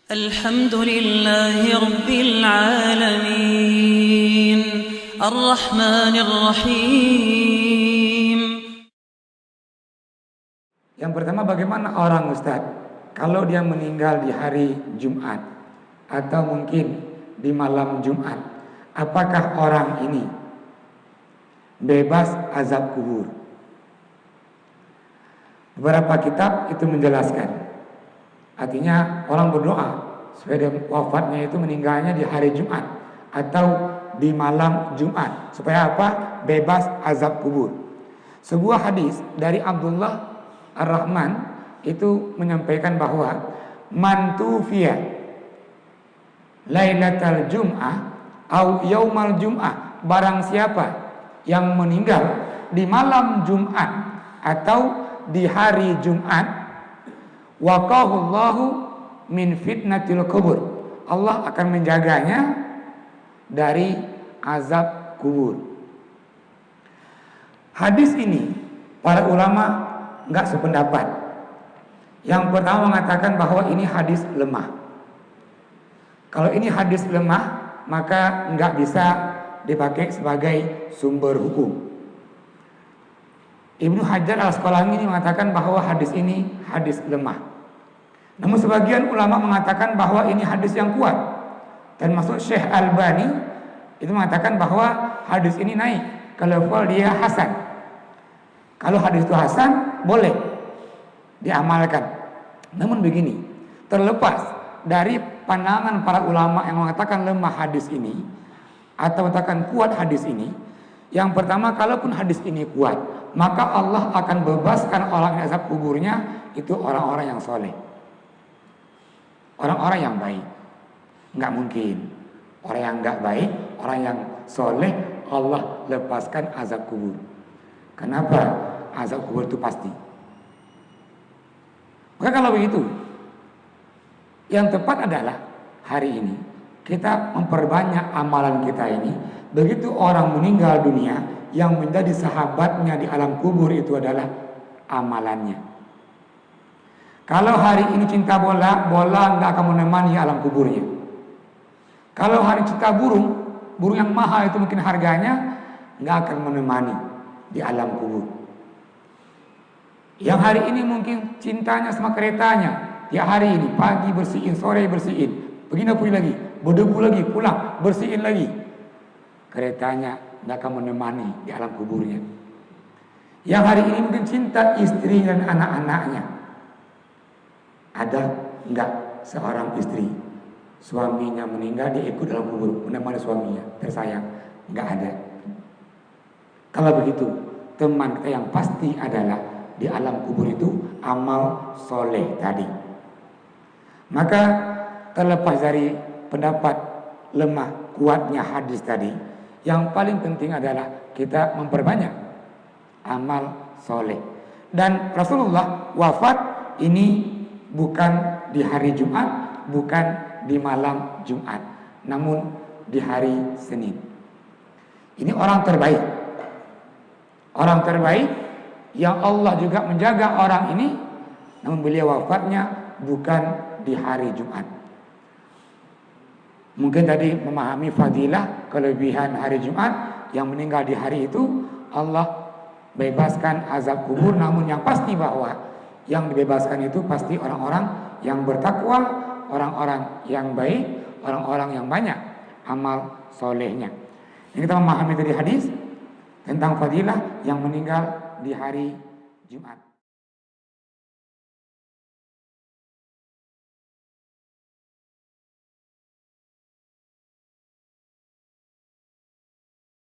Alhamdulillahi Rabbil Alamin Ar-Rahmanir Rahim. Yang pertama, bagaimana orang Ustaz kalau dia meninggal di hari Jumat atau mungkin di malam Jumat, apakah orang ini bebas azab kubur? Beberapa kitab itu menjelaskan, artinya orang berdoa supaya wafatnya itu meninggalnya di hari Jumat atau di malam Jumat, supaya apa? Bebas azab kubur. Sebuah hadis dari Abdullah Ar-Rahman itu menyampaikan bahwa man tufiya lailatal jum'ah au yaumal jum'ah, barang siapa yang meninggal di malam Jumat atau di hari Jumat, waqahullahu min fitnatil kubur, Allah akan menjaganya dari azab kubur. Hadis ini para ulama enggak sependapat. Yang pertama mengatakan bahwa ini hadis lemah. Kalau ini hadis lemah, maka enggak bisa dipakai sebagai sumber hukum. Ibnu Hajar Al-Asqalani mengatakan bahwa hadis ini hadis lemah. Namun sebagian ulama mengatakan bahwa ini hadis yang kuat. Termasuk Syekh Albani itu mengatakan bahwa hadis ini naik ke level dia hasan. Kalau hadis itu hasan, boleh diamalkan. Namun begini, terlepas dari pandangan para ulama yang mengatakan lemah hadis ini atau mengatakan kuat hadis ini, yang pertama, kalaupun hadis ini kuat, maka Allah akan bebaskan orang yang azab kuburnya itu orang-orang yang soleh, orang-orang yang baik. Nggak mungkin orang yang nggak baik, orang yang soleh Allah lepaskan azab kubur. Kenapa? Azab kubur itu pasti. Maka kalau begitu, yang tepat adalah hari ini kita memperbanyak amalan kita ini. Begitu orang meninggal dunia, yang menjadi sahabatnya di alam kubur itu adalah amalannya. Kalau hari ini cinta bola, bola nggak akan menemani alam kuburnya. Kalau hari cinta burung, burung yang mahal itu mungkin harganya nggak akan menemani di alam kubur. Yang hari ini mungkin cintanya sama keretanya, ya hari ini pagi bersihin, sore bersihin, begini lagi, berdebu lagi, pulang bersihin lagi. Keretanya nggak akan menemani di alam kuburnya. Yang hari ini mungkin cinta istri dan anak-anaknya. Ada nggak seorang istri suaminya meninggal dia ikut dalam kubur menemani suaminya tersayang? Nggak ada. Kalau begitu, teman kita yang pasti adalah di alam kubur itu amal soleh tadi. Maka terlepas dari pendapat lemah kuatnya hadis tadi, yang paling penting adalah kita memperbanyak amal soleh. Dan Rasulullah wafat ini bukan di hari Jumat, bukan di malam Jumat, namun di hari Senin. Ini orang terbaik. Orang terbaik yang Allah juga menjaga orang ini, namun beliau wafatnya bukan di hari Jumat. Mungkin tadi memahami fadilah kelebihan hari Jumat, yang meninggal di hari itu Allah bebaskan azab kubur. Namun yang pasti bahwa yang dibebaskan itu pasti orang-orang yang bertakwa, orang-orang yang baik, orang-orang yang banyak amal solehnya. Ini kita memahami dari hadis tentang fadilah yang meninggal di hari Jumat.